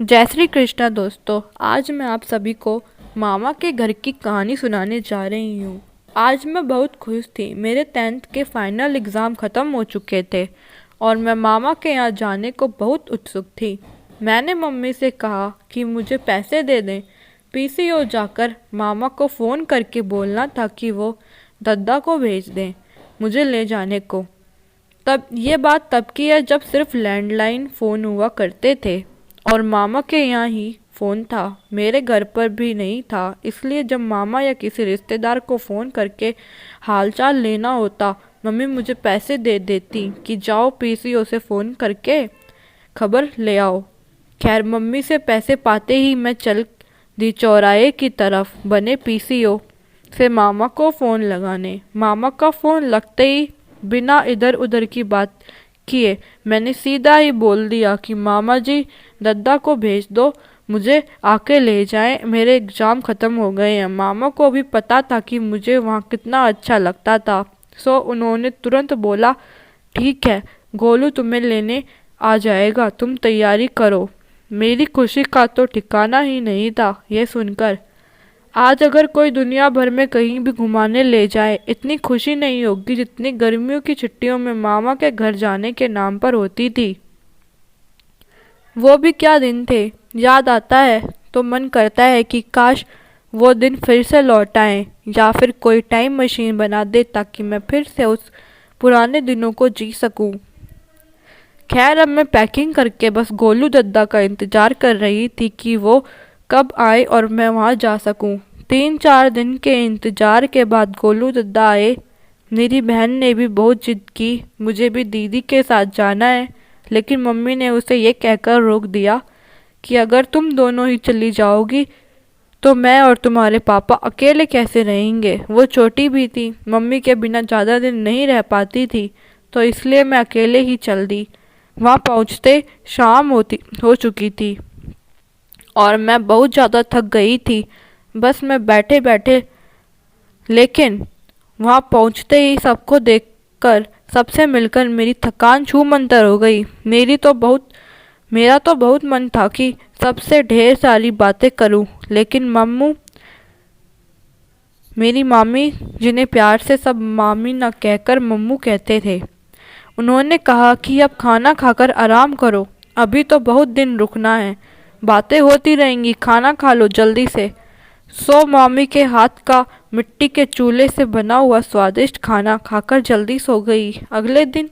जय श्री कृष्णा दोस्तों। आज मैं आप सभी को मामा के घर की कहानी सुनाने जा रही हूँ। आज मैं बहुत खुश थी। मेरे 10th के फाइनल एग्ज़ाम ख़त्म हो चुके थे और मैं मामा के यहाँ जाने को बहुत उत्सुक थी। मैंने मम्मी से कहा कि मुझे पैसे दे दें। पीसीओ जाकर मामा को फ़ोन करके बोलना था कि वो दद्दा को भेज दें मुझे ले जाने को। तब ये बात तब की है जब सिर्फ लैंडलाइन फ़ोन हुआ करते थे और मामा के यहाँ ही फ़ोन था, मेरे घर पर भी नहीं था। इसलिए जब मामा या किसी रिश्तेदार को फ़ोन करके हालचाल लेना होता, मम्मी मुझे पैसे दे देती कि जाओ पीसीओ से फ़ोन करके खबर ले आओ। खैर मम्मी से पैसे पाते ही मैं चल दी चौराहे की तरफ बने पीसीओ से मामा को फ़ोन लगाने। मामा का फ़ोन लगते ही बिना इधर उधर की बात किए मैंने सीधा ही बोल दिया कि मामा जी दद्दा को भेज दो, मुझे आके ले जाएं, मेरे एग्ज़ाम ख़त्म हो गए हैं। मामा को भी पता था कि मुझे वहाँ कितना अच्छा लगता था, सो उन्होंने तुरंत बोला ठीक है, गोलू तुम्हें लेने आ जाएगा, तुम तैयारी करो। मेरी खुशी का तो ठिकाना ही नहीं था यह सुनकर। आज अगर कोई दुनिया भर में कहीं भी घुमाने ले जाए, इतनी खुशी नहीं होगी जितनी गर्मियों की छुट्टियों में मामा के घर जाने के नाम पर होती थी। वो भी क्या दिन थे, याद आता है तो मन करता है कि काश वो दिन फिर से लौट आए या फिर कोई टाइम मशीन बना दे ताकि मैं फिर से उस पुराने दिनों को जी सकूं। खैर अब मैं पैकिंग करके बस गोलू दद्दा का इंतज़ार कर रही थी कि वो कब आए और मैं वहाँ जा सकूं। 3-4 दिन के इंतज़ार के बाद गोलू दद्दा आए। मेरी बहन ने भी बहुत जिद की, मुझे भी दीदी के साथ जाना है, लेकिन मम्मी ने उसे ये कहकर रोक दिया कि अगर तुम दोनों ही चली जाओगी तो मैं और तुम्हारे पापा अकेले कैसे रहेंगे। वो छोटी भी थी, मम्मी के बिना ज़्यादा दिन नहीं रह पाती थी, तो इसलिए मैं अकेले ही चल दी। वहाँ पहुँचते शाम हो चुकी थी और मैं बहुत ज़्यादा थक गई थी। बस मैं बैठे बैठे, लेकिन वहाँ पहुँचते ही सबको देखकर, सबसे मिलकर मेरी थकान छूमंतर हो गई। मेरा तो बहुत मन था कि सबसे ढेर सारी बातें करूं, लेकिन मेरी मामी, जिन्हें प्यार से सब मामी न कहकर मम्मू कहते थे, उन्होंने कहा कि अब खाना खाकर आराम करो, अभी तो बहुत दिन रुकना है, बातें होती रहेंगी, खाना खा लो जल्दी से। सो मामी के हाथ का मिट्टी के चूल्हे से बना हुआ स्वादिष्ट खाना खाकर जल्दी सो गई। अगले दिन,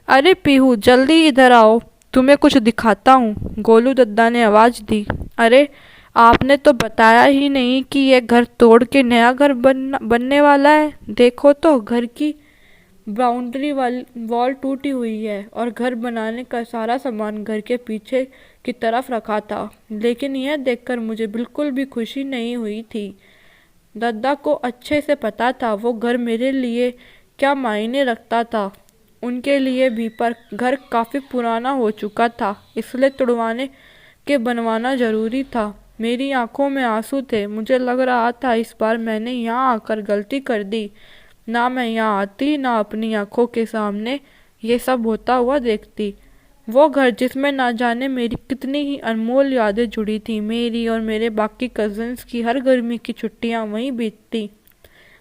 अरे पीहू जल्दी इधर आओ, तुम्हें कुछ दिखाता हूँ, गोलू दद्दा ने आवाज़ दी। अरे आपने तो बताया ही नहीं कि यह घर तोड़ के नया घर बनने वाला है। देखो तो घर की बाउंड्री वाली वॉल टूटी हुई है और घर बनाने का सारा सामान घर के पीछे की तरफ रखा था, लेकिन यह देखकर मुझे बिल्कुल भी खुशी नहीं हुई थी। दद्दा को अच्छे से पता था वो घर मेरे लिए क्या मायने रखता था, उनके लिए भी, पर घर काफ़ी पुराना हो चुका था, इसलिए तुड़वाने के बनवाना ज़रूरी था। मेरी आंखों में आंसू थे। मुझे लग रहा था इस बार मैंने यहाँ आकर गलती कर दी। ना मैं यहाँ आती, ना अपनी आंखों के सामने ये सब होता हुआ देखती। वो घर जिसमें ना जाने मेरी कितनी ही अनमोल यादें जुड़ी थी। मेरी और मेरे बाकी कज़न्स की हर गर्मी की छुट्टियाँ वहीं बीतती।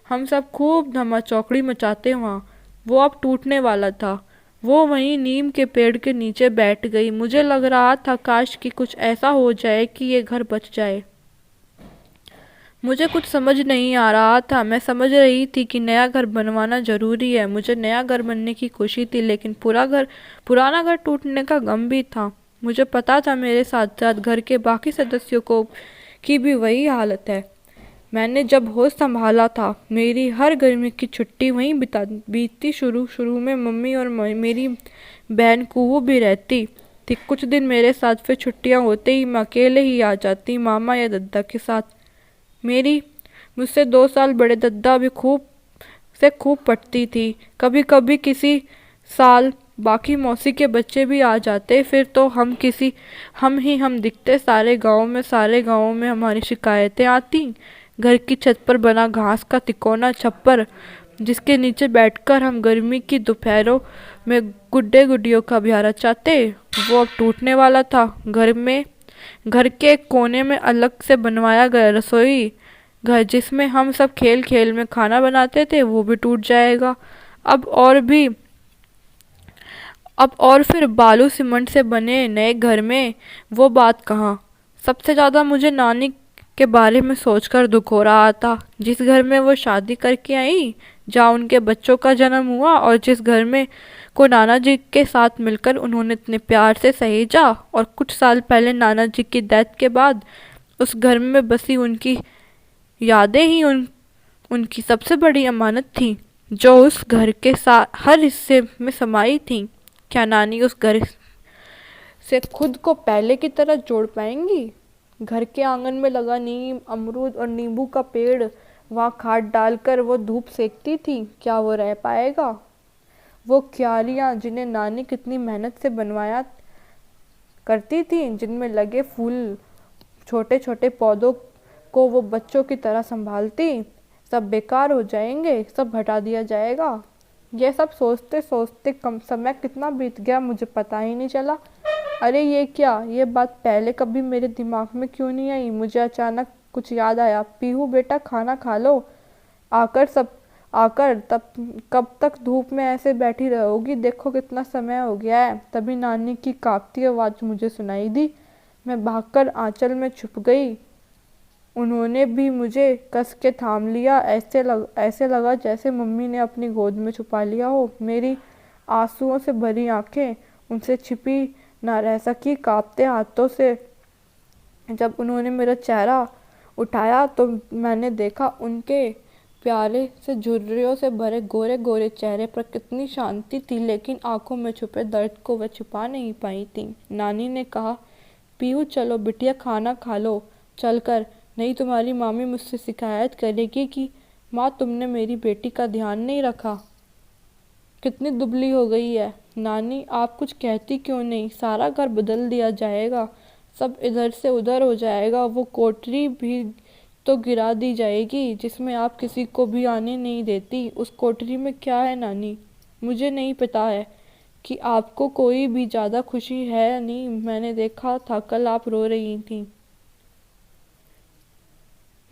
हम सब खूब धमा चौकड़ी मचाते वहाँ। वो अब टूटने वाला था। वो वहीं नीम के पेड़ के नीचे बैठ गई। मुझे लग रहा था काश कि कुछ ऐसा हो जाए कि ये घर बच जाए। मुझे कुछ समझ नहीं आ रहा था। मैं समझ रही थी कि नया घर बनवाना ज़रूरी है। मुझे नया घर बनने की खुशी थी, लेकिन पुराना घर टूटने का गम भी था। मुझे पता था मेरे साथ साथ घर के बाकी सदस्यों को की भी वही हालत है। मैंने जब होश संभाला था, मेरी हर गर्मी की छुट्टी वहीं बीतती। शुरू शुरू में मम्मी और मेरी बहन कुहू भी रहती थी कुछ दिन मेरे साथ। फिर छुट्टियां होते ही मैं अकेले ही आ जाती, मामा या दद्दा के साथ। मेरी मुझसे 2 साल बड़े दद्दा भी खूब पटती थी। कभी कभी किसी साल बाकी मौसी के बच्चे भी आ जाते। फिर तो हम दिखते सारे गांव में हमारी शिकायतें आती। घर की छत पर बना घास का तिकोना छप्पर, जिसके नीचे बैठकर हम गर्मी की दोपहरों में गुड्डे गुड्डियों का अभ्यास रचाते, वो अब टूटने वाला था। घर में घर के एक कोने में अलग से बनवाया गया रसोई घर जिसमें हम सब खेल खेल में खाना बनाते थे वो भी टूट जाएगा। अब और भी अब और फिर बालू सीमेंट से बने नए घर में वो बात कहाँ। सबसे ज़्यादा मुझे नानी के बारे में सोचकर दुख हो रहा था। जिस घर में वो शादी करके आई, जहाँ उनके बच्चों का जन्म हुआ और जिस घर में को नाना जी के साथ मिलकर उन्होंने इतने प्यार से सहेजा, और कुछ साल पहले नाना जी की डेथ के बाद उस घर में बसी उनकी यादें ही उनकी सबसे बड़ी अमानत थी, जो उस घर के हर हिस्से में समाई थी। क्या नानी उस घर से खुद को पहले की तरह जोड़ पाएंगी? घर के आंगन में लगा नीम, अमरूद और नींबू का पेड़, वहाँ खाद डालकर वो धूप सेकती थी, क्या वो रह पाएगा? वो क्यारियाँ जिन्हें नानी कितनी मेहनत से बनवाया करती थी, जिनमें लगे फूल, छोटे छोटे पौधों को वो बच्चों की तरह संभालती, सब बेकार हो जाएंगे, सब हटा दिया जाएगा। यह सब सोचते सोचते कम समय कितना बीत गया मुझे पता ही नहीं चला। अरे ये क्या, ये बात पहले कभी मेरे दिमाग में क्यों नहीं आई? मुझे अचानक कुछ याद आया। पीहू बेटा खाना खा लो, आकर तब कब तक धूप में ऐसे बैठी रहोगी? देखो कितना समय हो गया है। तभी नानी की कांपती आवाज़ मुझे सुनाई दी। मैं भागकर आंचल में छुप गई। उन्होंने भी मुझे कस के थाम लिया। ऐसे लगा जैसे मम्मी ने अपनी गोद में छुपा लिया हो। मेरी आंसुओं से भरी आंखें उनसे छिपी ना रह सकी। कांपते हाथों से जब उन्होंने मेरा चेहरा उठाया तो मैंने देखा उनके प्याले से झुर्रियों से भरे गोरे गोरे चेहरे पर कितनी शांति थी, लेकिन आंखों में छुपे दर्द को वह छुपा नहीं पाई थी। नानी ने कहा, पीहू चलो बिटिया खाना खा लो चलकर, नहीं तुम्हारी मामी मुझसे शिकायत करेगी कि माँ तुमने मेरी बेटी का ध्यान नहीं रखा, कितनी दुबली हो गई है। नानी आप कुछ कहती क्यों नहीं? सारा घर बदल दिया जाएगा, सब इधर से उधर हो जाएगा, वो कोठरी भी तो गिरा दी जाएगी जिसमें आप किसी को भी आने नहीं देती। उस कोठरी में क्या है नानी? मुझे नहीं पता है कि आपको कोई भी ज़्यादा खुशी है या नहीं। मैंने देखा था कल आप रो रही थी।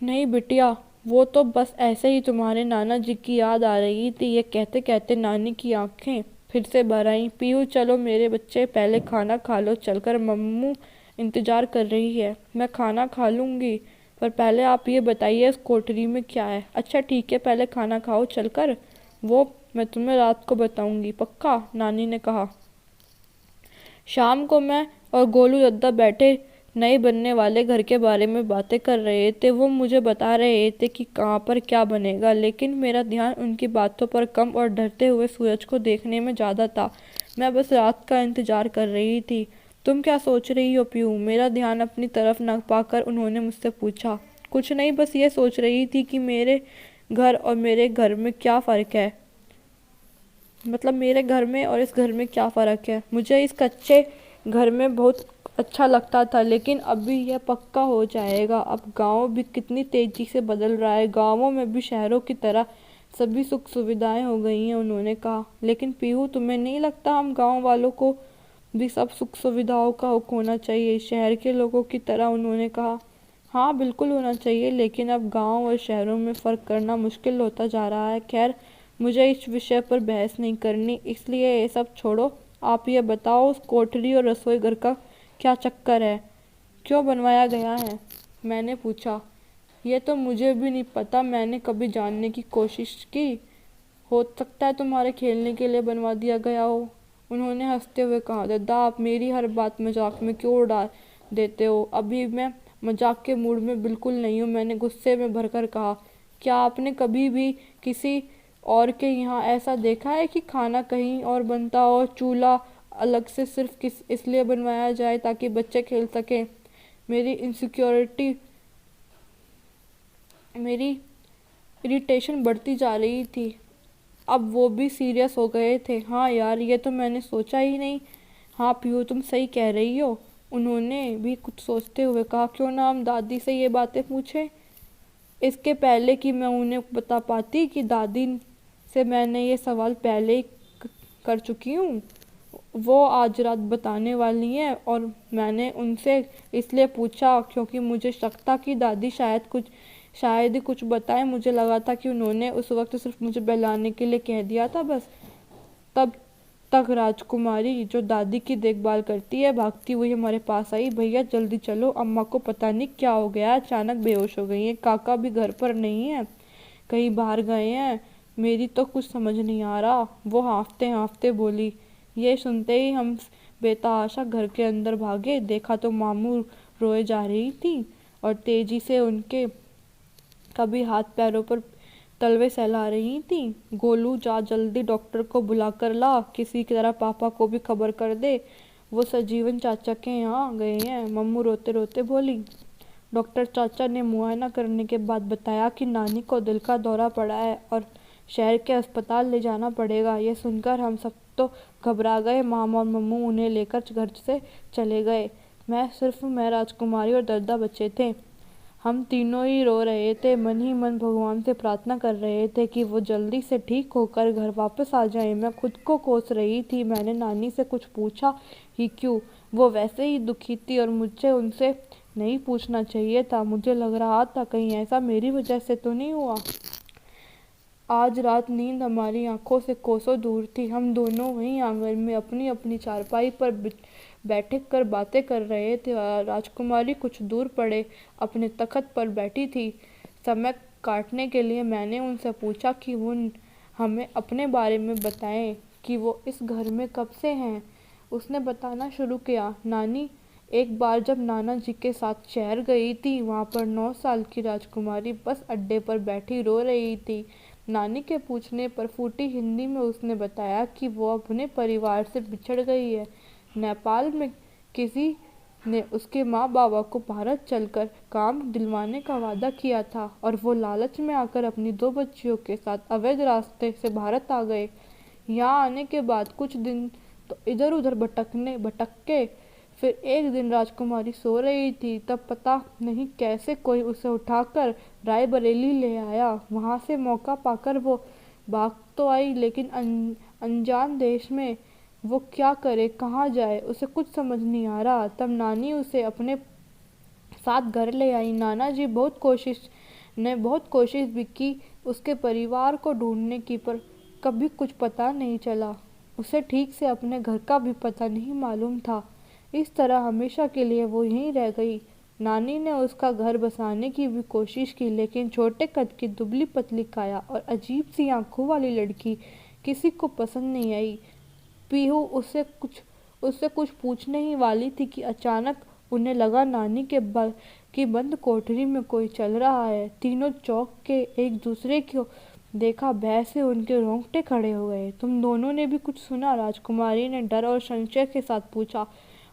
नहीं बिटिया, वो तो बस ऐसे ही तुम्हारे नाना जी की याद आ रही थी। ये कहते कहते नानी की आंखें फिर से भर आईं। पीहू चलो मेरे बच्चे, पहले खाना खा लो चलकर, मम्मू इंतज़ार कर रही है। मैं खाना खा लूँगी, पर पहले आप ये बताइए इस कोठरी में क्या है? अच्छा ठीक है, पहले खाना खाओ चलकर, वो मैं तुम्हें रात को बताऊँगी, पक्का? नानी ने कहा। शाम को मैं और गोलू दद्दा बैठे नए बनने वाले घर के बारे में बातें कर रहे थे। वो मुझे बता रहे थे कि कहाँ पर क्या बनेगा, लेकिन मेरा ध्यान उनकी बातों पर कम और ढलते हुए सूरज को देखने में ज़्यादा था। मैं बस रात का इंतज़ार कर रही थी। तुम क्या सोच रही हो पीहू? मेरा ध्यान अपनी तरफ न पाकर उन्होंने मुझसे पूछा। कुछ नहीं, बस ये सोच रही थी कि मेरे घर और मेरे घर में क्या फ़र्क है, मतलब मेरे घर में और इस घर में क्या फ़र्क है। मुझे इस कच्चे घर में बहुत अच्छा लगता था, लेकिन अभी यह पक्का हो जाएगा। अब गांव भी कितनी तेज़ी से बदल रहा है, गांवों में भी शहरों की तरह सभी सुख सुविधाएं हो गई हैं, उन्होंने कहा। लेकिन पीहू तुम्हें नहीं लगता हम गांव वालों को भी सब सुख सुविधाओं का हक होना चाहिए, शहर के लोगों की तरह? उन्होंने कहा। हाँ बिल्कुल होना चाहिए, लेकिन अब गाँव और शहरों में फ़र्क करना मुश्किल होता जा रहा है। खैर मुझे इस विषय पर बहस नहीं करनी, इसलिए ये सब छोड़ो। आप ये बताओ उस कोठरी और रसोई घर का क्या चक्कर है, क्यों बनवाया गया है? मैंने पूछा। ये तो मुझे भी नहीं पता, मैंने कभी जानने की कोशिश की। हो सकता है तुम्हारे खेलने के लिए बनवा दिया गया हो, उन्होंने हंसते हुए कहा। दादा आप मेरी हर बात मजाक में क्यों उड़ा देते हो? अभी मैं मजाक के मूड में बिल्कुल नहीं हूँ, मैंने गुस्से में भरकर कहा। क्या आपने कभी भी किसी और के यहाँ ऐसा देखा है कि खाना कहीं और बनता हो, चूल्हा अलग से सिर्फ किस इसलिए बनवाया जाए ताकि बच्चे खेल सकें? मेरी मेरी इरिटेशन बढ़ती जा रही थी। अब वो भी सीरियस हो गए थे। हाँ यार, ये तो मैंने सोचा ही नहीं। हाँ पीहू तुम सही कह रही हो, उन्होंने भी कुछ सोचते हुए कहा। क्यों ना हम दादी से ये बातें पूछें, इसके पहले कि मैं उन्हें बता पाती कि दादी से मैंने ये सवाल पहले ही कर चुकी हूँ। वो आज रात बताने वाली हैं और मैंने उनसे इसलिए पूछा क्योंकि मुझे शक था कि दादी शायद ही कुछ बताएं। मुझे लगा था कि उन्होंने उस वक्त सिर्फ मुझे बहलाने के लिए कह दिया था बस। तब तक राजकुमारी जो दादी की देखभाल करती है भागती हुई हमारे पास आई। भैया जल्दी चलो, अम्मा को पता नहीं क्या हो गया, अचानक बेहोश हो गई हैं। काका भी घर पर नहीं है, कहीं बाहर गए हैं। मेरी तो कुछ समझ नहीं आ रहा, वो हाँफते हाँफते बोली। ये सुनते ही हम बेतहाशा घर के अंदर भागे। देखा तो मामू रोए जा रही थी और तेजी से उनके कभी हाथ पैरों पर तलवे सहला रही थी। गोलू जा जल्दी डॉक्टर को बुला कर ला, किसी की तरह पापा को भी खबर कर दे, वो संजीवन चाचा के यहाँ गए हैं। मम्मू रोते रोते बोली। डॉक्टर चाचा ने मुआयना करने के बाद बताया कि नानी को दिल का दौरा पड़ा है और शहर के अस्पताल ले जाना पड़ेगा। ये सुनकर हम सब तो घबरा गए। मामा और मम्मू उन्हें लेकर घर से चले गए। मैं राजकुमारी और दर्दा बचे थे। हम तीनों ही रो रहे थे, मन ही मन भगवान से प्रार्थना कर रहे थे कि वो जल्दी से ठीक होकर घर वापस आ जाए। मैं खुद को कोस रही थी, मैंने नानी से कुछ पूछा ही क्यों, वो वैसे ही दुखी थी और मुझे उनसे नहीं पूछना चाहिए था। मुझे लग रहा था कहीं ऐसा मेरी वजह से तो नहीं हुआ। आज रात नींद हमारी आंखों से कोसों दूर थी। हम दोनों वहीं आंगन में अपनी अपनी चारपाई पर बैठे कर बातें कर रहे थे। राजकुमारी कुछ दूर पड़े अपने तख्त पर बैठी थी। समय काटने के लिए मैंने उनसे पूछा कि वो हमें अपने बारे में बताएं कि वो इस घर में कब से हैं। उसने बताना शुरू किया। नानी, एक बार जब नाना जी के साथ शहर गई थी, वहाँ पर 9 साल की राजकुमारी बस अड्डे पर बैठी रो रही थी। नानी के पूछने पर फूटी हिंदी में उसने बताया कि वो अपने परिवार से बिछड़ गई है। नेपाल में किसी ने उसके माँ बाबा को भारत चलकर काम दिलवाने का वादा किया था और वो लालच में आकर अपनी 2 बच्चियों के साथ अवैध रास्ते से भारत आ गए। यहाँ आने के बाद कुछ दिन तो इधर उधर भटक के फिर एक दिन राजकुमारी सो रही थी, तब पता नहीं कैसे कोई उसे उठाकर रायबरेली ले आया। वहाँ से मौका पाकर वो भाग तो आई, लेकिन अनजान देश में वो क्या करे, कहाँ जाए, उसे कुछ समझ नहीं आ रहा। तब नानी उसे अपने साथ घर ले आई। नाना जी बहुत कोशिश भी की उसके परिवार को ढूंढने की, पर कभी कुछ पता नहीं चला। उसे ठीक से अपने घर का भी पता नहीं मालूम था। इस तरह हमेशा के लिए वो यहीं रह गई। नानी ने उसका घर बसाने की भी कोशिश की, लेकिन छोटे कद की दुबली पतली काया और अजीब सी आंखों वाली लड़की किसी को पसंद नहीं आई। पीहू उससे कुछ पूछने ही वाली थी कि अचानक उन्हें लगा नानी की बंद कोठरी में कोई चल रहा है। तीनों चौंक के एक दूसरे को देखा, भय से उनके रोंगटे खड़े हो गए। तुम दोनों ने भी कुछ सुना? राजकुमारी ने डर और संशय के साथ पूछा।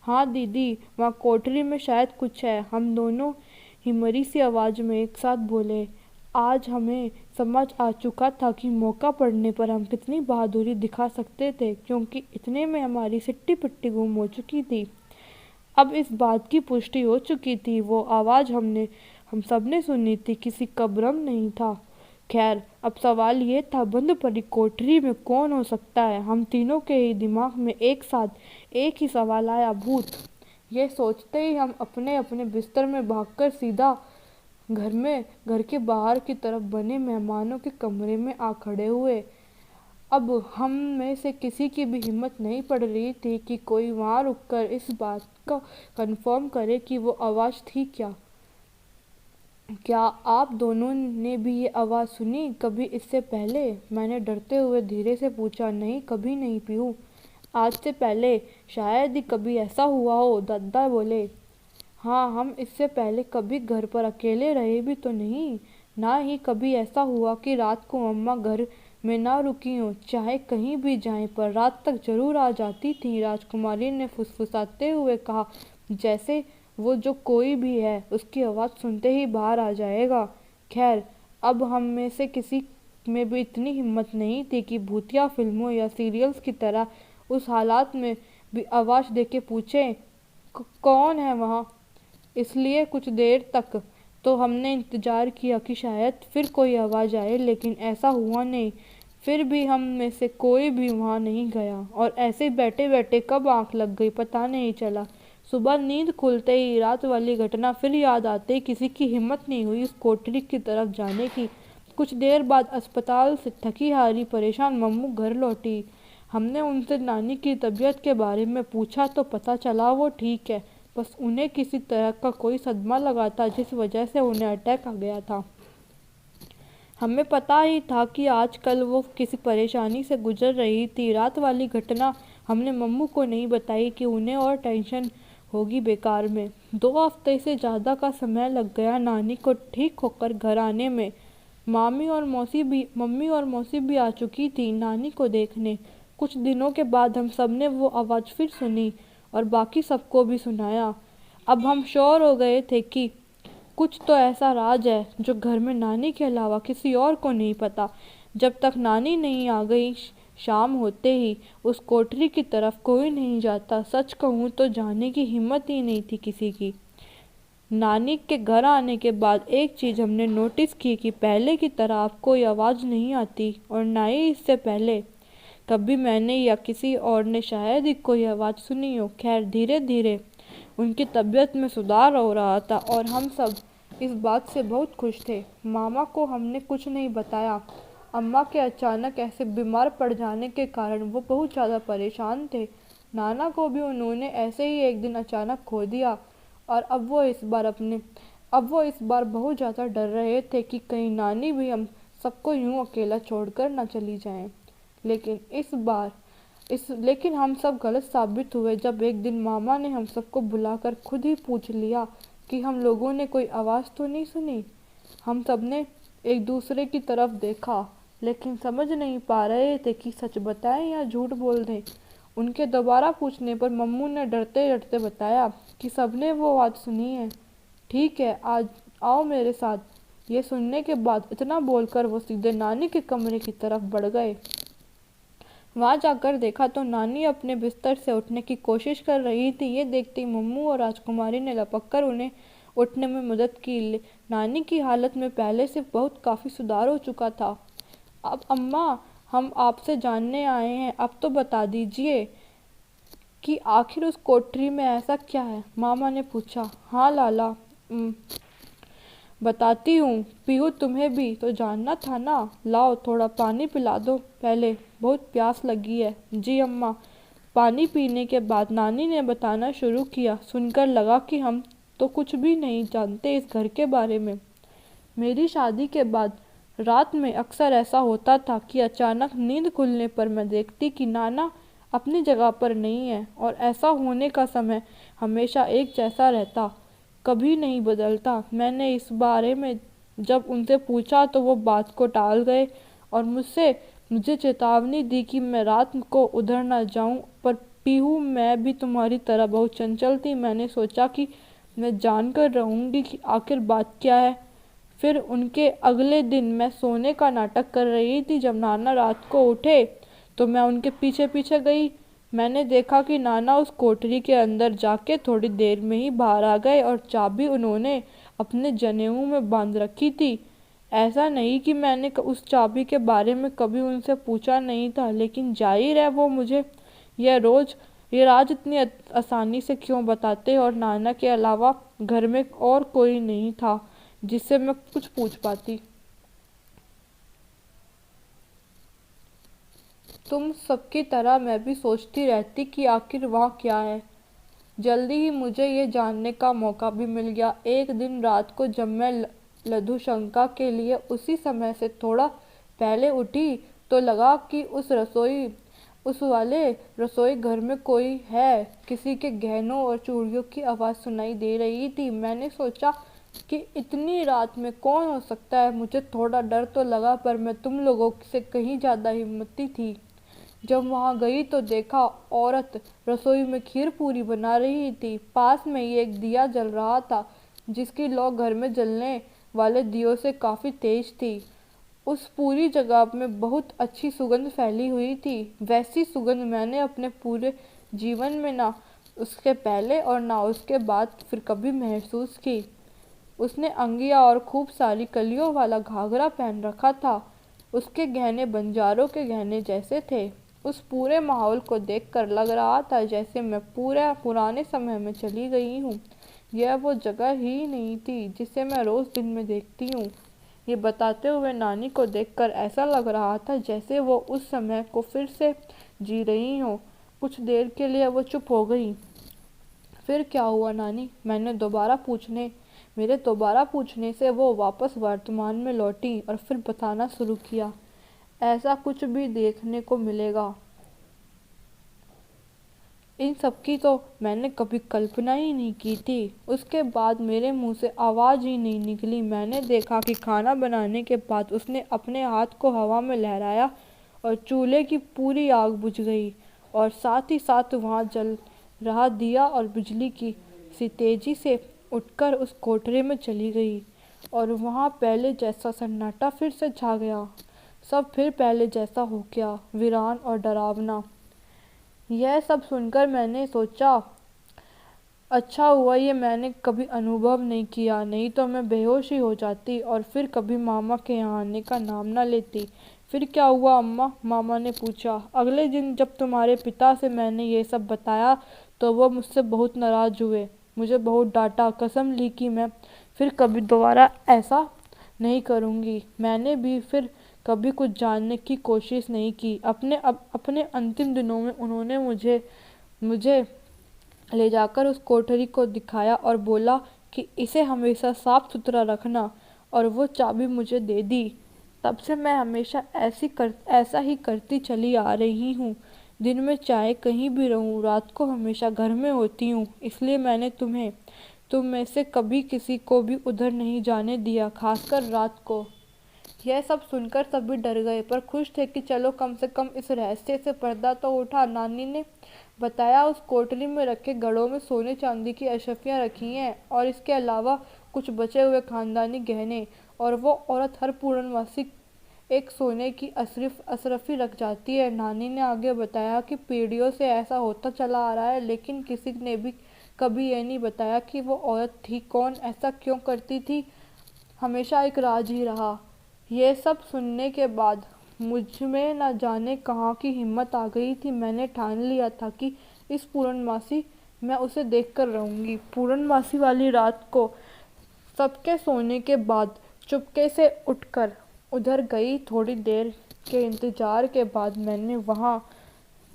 हाँ दीदी, वहाँ कोठरी में शायद कुछ है, हम दोनों ही मरी सी आवाज में एक साथ बोले। आज हमें समझ आ चुका था कि मौका पड़ने पर हम कितनी बहादुरी दिखा सकते थे, क्योंकि इतने में हमारी सिट्टी पिट्टी गुम हो चुकी थी। अब इस बात की पुष्टि हो चुकी थी, वो आवाज़ हम सब ने सुनी थी, किसी का भ्रम नहीं था। खैर, अब सवाल ये था, बंद पड़ी कोठरी में कौन हो सकता है? हम तीनों के ही दिमाग में एक साथ एक ही सवाल आया, भूत। ये सोचते ही हम अपने अपने बिस्तर में भागकर सीधा घर के बाहर की तरफ बने मेहमानों के कमरे में आ खड़े हुए। अब हम में से किसी की भी हिम्मत नहीं पड़ रही थी कि कोई वहाँ रुककर इस बात को कंफर्म करे कि वो आवाज़ थी क्या। क्या आप दोनों ने भी ये आवाज़ सुनी कभी इससे पहले? मैंने डरते हुए धीरे से पूछा। नहीं, कभी नहीं पीहू, आज से पहले शायद ही कभी ऐसा हुआ हो, दादा बोले। हाँ, हम इससे पहले कभी घर पर अकेले रहे भी तो नहीं, ना ही कभी ऐसा हुआ कि रात को अम्मा घर में ना रुकी हो, चाहे कहीं भी जाएं पर रात तक जरूर आ जाती थी, राजकुमारी ने फुसफुसाते हुए कहा, जैसे वो जो कोई भी है उसकी आवाज़ सुनते ही बाहर आ जाएगा। खैर, अब हम में से किसी में भी इतनी हिम्मत नहीं थी कि भूतिया फिल्मों या सीरियल्स की तरह उस हालात में भी आवाज़ देके पूछें, कौन है वहाँ? इसलिए कुछ देर तक तो हमने इंतज़ार किया कि शायद फिर कोई आवाज़ आए, लेकिन ऐसा हुआ नहीं। फिर भी हम में से कोई भी वहाँ नहीं गया और ऐसे बैठे बैठे कब आंख लग गई पता नहीं चला। सुबह नींद खुलते ही रात वाली घटना फिर याद आते ही किसी की हिम्मत नहीं हुई उस कोठरी की तरफ जाने की। कुछ देर बाद अस्पताल से थकी हारी परेशान मम्मू घर लौटी। हमने उनसे नानी की तबीयत के बारे में पूछा तो पता चला वो ठीक है, बस उन्हें किसी तरह का कोई सदमा लगा था जिस वजह से उन्हें अटैक आ गया था। हमें पता ही था कि आजकल वो किसी परेशानी से गुजर रही थी। रात वाली घटना हमने मम्मू को नहीं बताई कि उन्हें और टेंशन होगी बेकार में। 2 हफ्ते से ज़्यादा का समय लग गया नानी को ठीक होकर घर आने में। मम्मी और मौसी भी आ चुकी थी नानी को देखने। कुछ दिनों के बाद हम सब ने वो आवाज़ फिर सुनी और बाकी सबको भी सुनाया। अब हम श्योर हो गए थे कि कुछ तो ऐसा राज है जो घर में नानी के अलावा किसी और को नहीं पता। जब तक नानी नहीं आ गई शाम होते ही उस कोठरी की तरफ कोई नहीं जाता। सच कहूँ तो जाने की हिम्मत ही नहीं थी किसी की। नानी के घर आने के बाद एक चीज़ हमने नोटिस की कि पहले की तरह अब कोई आवाज़ नहीं आती और ना ही इससे पहले कभी मैंने या किसी और ने शायद ही कोई आवाज़ सुनी हो। खैर धीरे धीरे उनकी तबीयत में सुधार हो रहा था और हम सब इस बात से बहुत खुश थे। मामा को हमने कुछ नहीं बताया। अम्मा के अचानक ऐसे बीमार पड़ जाने के कारण वो बहुत ज़्यादा परेशान थे। नाना को भी उन्होंने ऐसे ही एक दिन अचानक खो दिया और अब वो इस बार बहुत ज़्यादा डर रहे थे कि कहीं नानी भी हम सबको यूं अकेला छोड़कर न चली जाएं। लेकिन हम सब गलत साबित हुए जब एक दिन मामा ने हम सबको बुलाकर खुद ही पूछ लिया कि हम लोगों ने कोई आवाज़ तो नहीं सुनी। हम सब ने एक दूसरे की तरफ देखा लेकिन समझ नहीं पा रहे थे कि सच बताएं या झूठ बोल दें। उनके दोबारा पूछने पर मम्मू ने डरते डरते बताया कि सबने वो आवाज़ सुनी है। ठीक है, आज आओ मेरे साथ। ये सुनने के बाद इतना बोलकर वो सीधे नानी के कमरे की तरफ बढ़ गए। वहाँ जाकर देखा तो नानी अपने बिस्तर से उठने की कोशिश कर रही थी। ये देखते ही मम्मू और राजकुमारी ने लपककर उन्हें उठने में मदद की। नानी की हालत में पहले से बहुत काफ़ी सुधार हो चुका था। अब अम्मा, हम आपसे जानने आए हैं, अब तो बता दीजिए कि आखिर उस कोठरी में ऐसा क्या है? मामा ने पूछा। हाँ लाला, बताती हूँ। पीहू, तुम्हें भी तो जानना था ना। लाओ थोड़ा पानी पिला दो पहले, बहुत प्यास लगी है। जी अम्मा। पानी पीने के बाद नानी ने बताना शुरू किया। सुनकर लगा कि हम तो कुछ भी नहीं जानते इस घर के बारे में। मेरी शादी के बाद रात में अक्सर ऐसा होता था कि अचानक नींद खुलने पर मैं देखती कि नाना अपनी जगह पर नहीं है और ऐसा होने का समय हमेशा एक जैसा रहता, कभी नहीं बदलता। मैंने इस बारे में जब उनसे पूछा तो वो बात को टाल गए और मुझे चेतावनी दी कि मैं रात को उधर न जाऊं। पर पीहू, मैं भी तुम्हारी तरह बहुत चंचल थी। मैंने सोचा कि मैं जानकर रहूंगी कि आखिर बात क्या है। फिर उनके अगले दिन मैं सोने का नाटक कर रही थी। जब नाना रात को उठे तो मैं उनके पीछे पीछे गई। मैंने देखा कि नाना उस कोठरी के अंदर जाके थोड़ी देर में ही बाहर आ गए और चाबी उन्होंने अपने जनेऊ में बांध रखी थी। ऐसा नहीं कि मैंने उस चाबी के बारे में कभी उनसे पूछा नहीं था, लेकिन जाहिर है वो मुझे ये राज इतनी आसानी से क्यों बताते। और नाना के अलावा घर में और कोई नहीं था जिससे मैं कुछ पूछ पाती। तुम सबकी तरह मैं भी सोचती रहती कि आखिर वहाँ क्या है। जल्दी ही मुझे ये जानने का मौका भी मिल गया। एक दिन रात को जब मैं लघुशंका के लिए उसी समय से थोड़ा पहले उठी तो लगा कि उस वाले रसोई घर में कोई है। किसी के गहनों और चूड़ियों की आवाज़ सुनाई दे रही थी। मैंने सोचा कि इतनी रात में कौन हो सकता है। मुझे थोड़ा डर तो लगा पर मैं तुम लोगों से कहीं ज़्यादा हिम्मती थी। जब वहाँ गई तो देखा औरत रसोई में खीर पूरी बना रही थी। पास में ही एक दिया जल रहा था जिसकी लौ घर में जलने वाले दियों से काफ़ी तेज थी। उस पूरी जगह में बहुत अच्छी सुगंध फैली हुई थी। वैसी सुगंध मैंने अपने पूरे जीवन में ना उसके पहले और ना उसके बाद फिर कभी महसूस की। उसने अंगिया और खूब सारी कलियों वाला घाघरा पहन रखा था। उसके गहने बंजारों के गहने जैसे थे। उस पूरे माहौल को देखकर लग रहा था जैसे मैं पूरे पुराने समय में चली गई हूँ। यह वो जगह ही नहीं थी जिसे मैं रोज़ दिन में देखती हूँ। ये बताते हुए नानी को देखकर ऐसा लग रहा था जैसे वो उस समय को फिर से जी रही हो। कुछ देर के लिए वो चुप हो गई। फिर क्या हुआ नानी? मेरे दोबारा पूछने से वो वापस वर्तमान में लौटी और फिर बताना शुरू किया। ऐसा कुछ भी देखने को मिलेगा, इन सब की तो मैंने कभी कल्पना ही नहीं की थी। उसके बाद मेरे मुंह से आवाज़ ही नहीं निकली। मैंने देखा कि खाना बनाने के बाद उसने अपने हाथ को हवा में लहराया और चूल्हे की पूरी आग बुझ गई और साथ ही साथ वहाँ जल रहा दिया और बिजली की सी तेजी से उठकर उस कोठरी में चली गई और वहाँ पहले जैसा सन्नाटा फिर से छा गया। सब फिर पहले जैसा हो गया, वीरान और डरावना। यह सब सुनकर मैंने सोचा, अच्छा हुआ ये मैंने कभी अनुभव नहीं किया, नहीं तो मैं बेहोश ही हो जाती और फिर कभी मामा के यहाँ आने का नाम ना लेती। फिर क्या हुआ अम्मा? मामा ने पूछा। अगले दिन जब तुम्हारे पिता से मैंने ये सब बताया तो वो मुझसे बहुत नाराज़ हुए। मुझे बहुत डांटा, कसम ली कि मैं फिर कभी दोबारा ऐसा नहीं करूँगी। मैंने भी फिर कभी कुछ जानने की कोशिश नहीं की। अपने अंतिम दिनों में उन्होंने मुझे मुझे ले जाकर उस कोठरी को दिखाया और बोला कि इसे हमेशा साफ सुथरा रखना, और वो चाबी मुझे दे दी। तब से मैं हमेशा ऐसा ही करती चली आ रही हूँ। दिन में चाहे कहीं भी रहूँ, रात को हमेशा घर में होती हूँ। इसलिए मैंने तुम में से कभी किसी को भी उधर नहीं जाने दिया, खासकर रात को। यह सब सुनकर सभी डर गए पर खुश थे कि चलो कम से कम इस रहस्य से पर्दा तो उठा। नानी ने बताया उस कोठरी में रखे घड़ों में सोने चांदी की अशरफियाँ रखी हैं और इसके अलावा कुछ बचे हुए खानदानी गहने, और वो औरत हर पूर्णमासी एक सोने की अशरफी रख जाती है। नानी ने आगे बताया कि पीढ़ियों से ऐसा होता चला आ रहा है, लेकिन किसी ने भी कभी ये नहीं बताया कि वो औरत थी कौन, ऐसा क्यों करती थी। हमेशा एक राज ही रहा। ये सब सुनने के बाद मुझ में न जाने कहाँ की हिम्मत आ गई थी। मैंने ठान लिया था कि इस पूर्णमासी मैं उसे देखकर रहूंगी। पूर्णमासी वाली रात को सबके सोने के बाद चुपके से उठकर उधर गई। थोड़ी देर के इंतजार के बाद मैंने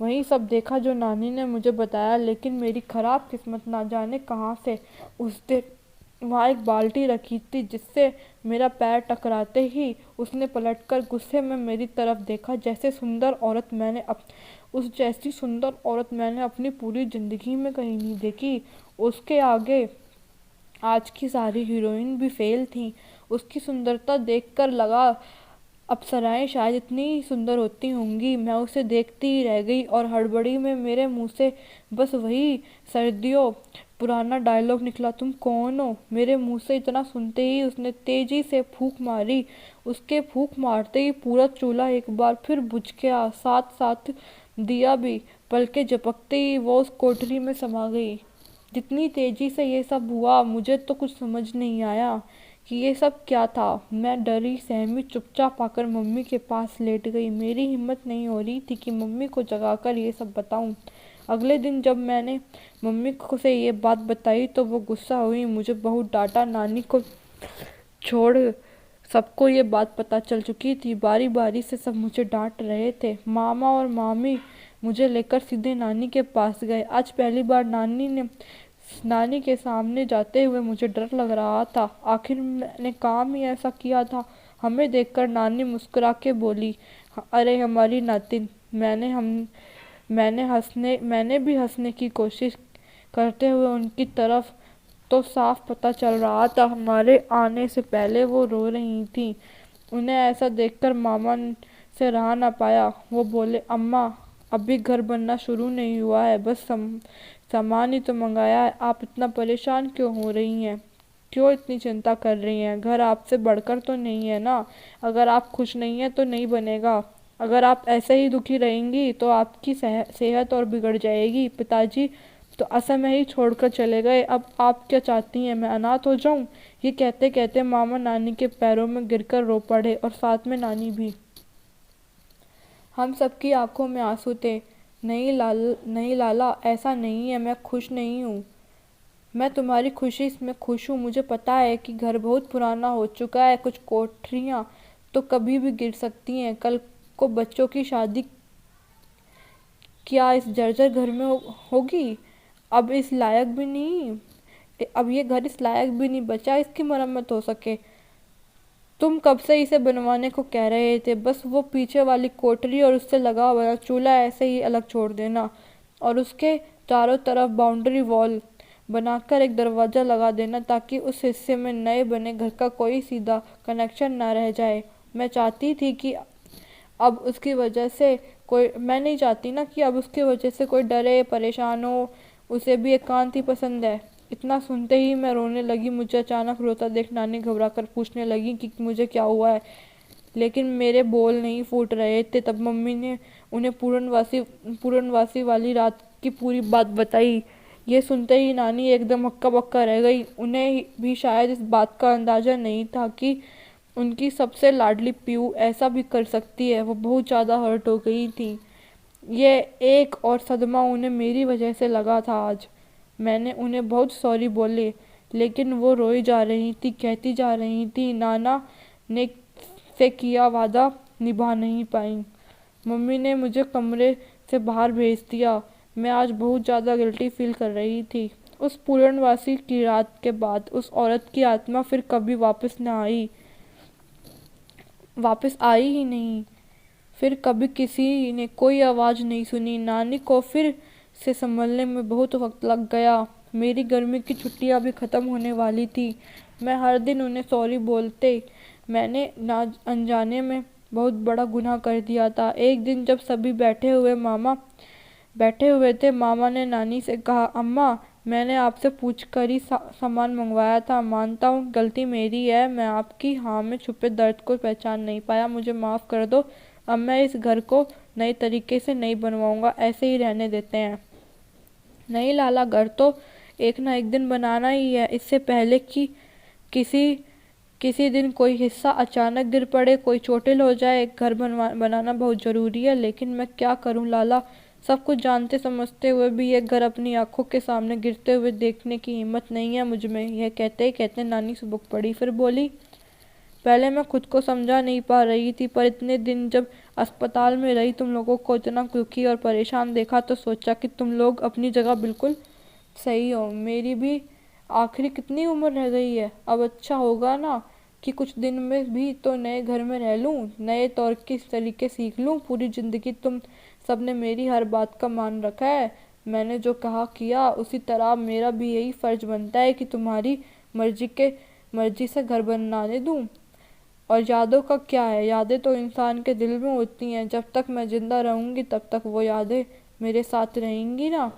वही सब देखा जो नानी ने मुझे बताया, लेकिन मेरी खराब किस्मत ना जाने कहाँ से उस दिन वहाँ एक बाल्टी रखी थी जिससे मेरा पैर टकराते ही उसने पलटकर गुस्से में मेरी तरफ देखा। उस जैसी सुंदर औरत मैंने अपनी पूरी ज़िंदगी में कहीं नहीं देखी। उसके आगे आज की सारी हीरोइन भी फेल थीं। उसकी सुंदरता देखकर लगा अप्सराएं शायद इतनी ही सुंदर होती होंगी। मैं उसे देखती ही रह गई और हड़बड़ी में मेरे मुंह से बस वही सर्दियों पुराना डायलॉग निकला, तुम कौन हो? मेरे मुंह से इतना सुनते ही उसने तेजी से फूंक मारी। उसके फूंक मारते ही पूरा चूल्हा एक बार फिर बुझ गया, साथ साथ दिया भी। पलके झपकते ही वो उस कोठरी में समा गई। जितनी तेजी से ये सब हुआ मुझे तो कुछ समझ नहीं आया कि ये सब क्या था। मैं डरी सहमी चुपचाप आकर मम्मी के पास लेट गई। मेरी हिम्मत नहीं हो रही थी कि मम्मी को जगाकर ये सब बताऊं। अगले दिन जब मैंने मम्मी को से ये बात बताई तो वो गुस्सा हुई, मुझे बहुत डांटा। नानी को छोड़ सबको ये बात पता चल चुकी थी। बारी बारी से सब मुझे डांट रहे थे। मामा और मामी मुझे लेकर सीधे नानी के पास गए। आज पहली बार नानी के सामने जाते हुए मुझे डर लग रहा था। आखिर मैंने काम ही ऐसा किया था। हमें देखकर नानी मुस्कुरा के बोली, अरे हमारी नातिन। मैंने भी हंसने की कोशिश करते हुए उनकी तरफ, तो साफ पता चल रहा था हमारे आने से पहले वो रो रही थी। उन्हें ऐसा देखकर मामा से रहा ना पाया। वो बोले, अम्मा अभी घर बनना शुरू नहीं हुआ है, बस सामान ही तो मंगाया है। आप इतना परेशान क्यों हो रही हैं? क्यों इतनी चिंता कर रही हैं? घर आपसे बढ़कर तो नहीं है ना। अगर आप खुश नहीं हैं तो नहीं बनेगा। अगर आप ऐसे ही दुखी रहेंगी तो आपकी सेहत और बिगड़ जाएगी। पिताजी तो असमय ही छोड़कर चले गए। अब आप क्या चाहती हैं, मैं अनाथ हो जाऊं? ये कहते कहते मामा नानी के पैरों में गिरकर रो पड़े और साथ में नानी भी। हम सबकी आंखों में आंसू थे। नहीं लाला, ऐसा नहीं है, मैं खुश नहीं हूँ। मैं तुम्हारी खुशी में खुश हूँ। मुझे पता है कि घर बहुत पुराना हो चुका है, कुछ कोठरियाँ तो कभी भी गिर सकती हैं। कल को बच्चों की शादी क्या इस जर्जर घर में होगी? अब इस लायक भी नहीं अब ये घर इस लायक भी नहीं बचा इसकी मरम्मत हो सके। तुम कब से इसे बनवाने को कह रहे थे? बस वो पीछे वाली कोठरी और उससे लगा हुआ चूल्हा ऐसे ही अलग छोड़ देना, और उसके चारों तरफ बाउंड्री वॉल बनाकर एक दरवाज़ा लगा देना, ताकि उस हिस्से में नए बने घर का कोई सीधा कनेक्शन ना रह जाए। मैं चाहती थी कि अब उसकी वजह से कोई मैं नहीं चाहती ना कि अब उसकी वजह से कोई डरे परेशान हो। उसे भी एकांत ही पसंद है। इतना सुनते ही मैं रोने लगी। मुझे अचानक रोता देख नानी घबरा कर पूछने लगी कि मुझे क्या हुआ है, लेकिन मेरे बोल नहीं फूट रहे थे। तब मम्मी ने उन्हें पूर्णवासी वाली रात की पूरी बात बताई। ये सुनते ही नानी एकदम हक्का बक्का रह गई। उन्हें भी शायद इस बात का अंदाज़ा नहीं था कि उनकी सबसे लाडली पीहू ऐसा भी कर सकती है। वो बहुत ज़्यादा हर्ट हो गई थी। ये एक और सदमा उन्हें मेरी वजह से लगा था आज। मैंने उन्हें बहुत सॉरी बोले, लेकिन वो रोई जा रही थी, कहती जा रही थी नाना ने से किया वादा निभा नहीं पाई। मम्मी ने मुझे कमरे से बाहर भेज दिया। मैं आज बहुत ज़्यादा गिल्टी फील कर रही थी। उस पूर्णवासी की रात के बाद उस औरत की आत्मा फिर कभी वापस आई ही नहीं। फिर कभी किसी ने कोई आवाज़ नहीं सुनी। नानी को फिर से संभलने में बहुत वक्त लग गया। मेरी गर्मी की छुट्टियां भी ख़त्म होने वाली थी। मैं हर दिन उन्हें सॉरी बोलते। मैंने ना अनजाने में बहुत बड़ा गुनाह कर दिया था। एक दिन जब सभी बैठे हुए थे, मामा ने नानी से कहा, अम्मा, मैंने आपसे पूछ कर ही सामान मंगवाया था। मानता हूँ गलती मेरी है। मैं आपकी हाँ में छुपे दर्द को पहचान नहीं पाया। मुझे माफ़ कर दो। अब मैं इस घर को नए तरीके से नहीं बनवाऊंगा। ऐसे ही रहने देते हैं। नहीं लाला, घर तो एक ना एक दिन बनाना ही है। इससे पहले कि किसी किसी दिन कोई हिस्सा अचानक गिर पड़े, कोई चोटिल हो जाए, घर बनाना बहुत ज़रूरी है। लेकिन मैं क्या करूं लाला? सब कुछ जानते समझते हुए भी ये घर अपनी आंखों के सामने गिरते हुए देखने की हिम्मत नहीं है मुझ में। यह कहते ही कहते नानी सुबक पड़ी। फिर बोली, पहले मैं खुद को समझा नहीं पा रही थी, पर इतने दिन जब अस्पताल में रही, तुम लोगों को इतना दुखी और परेशान देखा तो सोचा कि तुम लोग अपनी जगह बिल्कुल सही हो। मेरी भी आखिरी कितनी उम्र रह गई है। अब अच्छा होगा ना कि कुछ दिन में भी तो नए घर में रह लूँ, नए तौर के तरीके सीख लूँ। पूरी ज़िंदगी तुम सब ने मेरी हर बात का मान रखा है। मैंने जो कहा किया, उसी तरह मेरा भी यही फ़र्ज़ बनता है कि तुम्हारी मर्जी से घर बनाने दूँ। और यादों का क्या है? यादें तो इंसान के दिल में होती हैं। जब तक मैं ज़िंदा रहूँगी तब तक वो यादें मेरे साथ रहेंगी ना।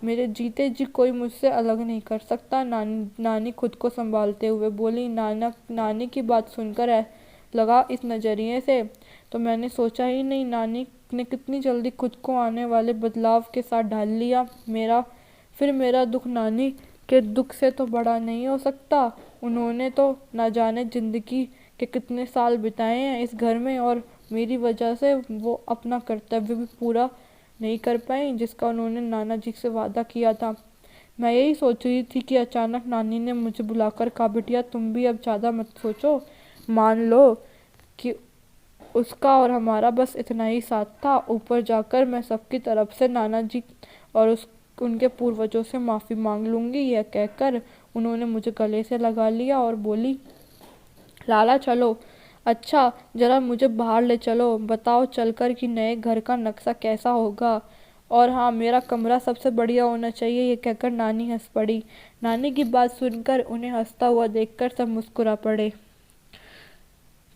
मेरे जीते जी कोई मुझसे अलग नहीं कर सकता। नानी खुद को संभालते हुए बोली। नानी की बात सुनकर लगा इस नज़रिए से तो मैंने सोचा ही नहीं। नानी ने कितनी जल्दी खुद को आने वाले बदलाव के साथ ढाल लिया। मेरा दुख नानी के दुख से तो बड़ा नहीं हो सकता। उन्होंने तो ना जाने ज़िंदगी के कितने साल बिताए हैं इस घर में, और मेरी वजह से वो अपना कर्तव्य भी पूरा नहीं कर पाई जिसका उन्होंने नाना जी से वादा किया था। मैं यही सोच रही थी कि अचानक नानी ने मुझे बुलाकर कहा, बिटिया तुम भी अब ज़्यादा मत सोचो। मान लो कि उसका और हमारा बस इतना ही साथ था। ऊपर जाकर मैं सबकी तरफ से नाना जी और उनके पूर्वजों से माफ़ी मांग लूँगी। यह कहकर उन्होंने मुझे गले से लगा लिया और बोली, लाला चलो, अच्छा ज़रा मुझे बाहर ले चलो, बताओ चलकर कि नए घर का नक्शा कैसा होगा, और हाँ, मेरा कमरा सबसे बढ़िया होना चाहिए। ये कहकर नानी हंस पड़ी। नानी की बात सुनकर उन्हें हंसता हुआ देखकर सब मुस्कुरा पड़े।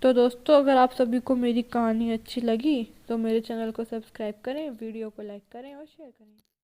तो दोस्तों, अगर आप सभी को मेरी कहानी अच्छी लगी तो मेरे चैनल को सब्सक्राइब करें, वीडियो को लाइक करें और शेयर करें।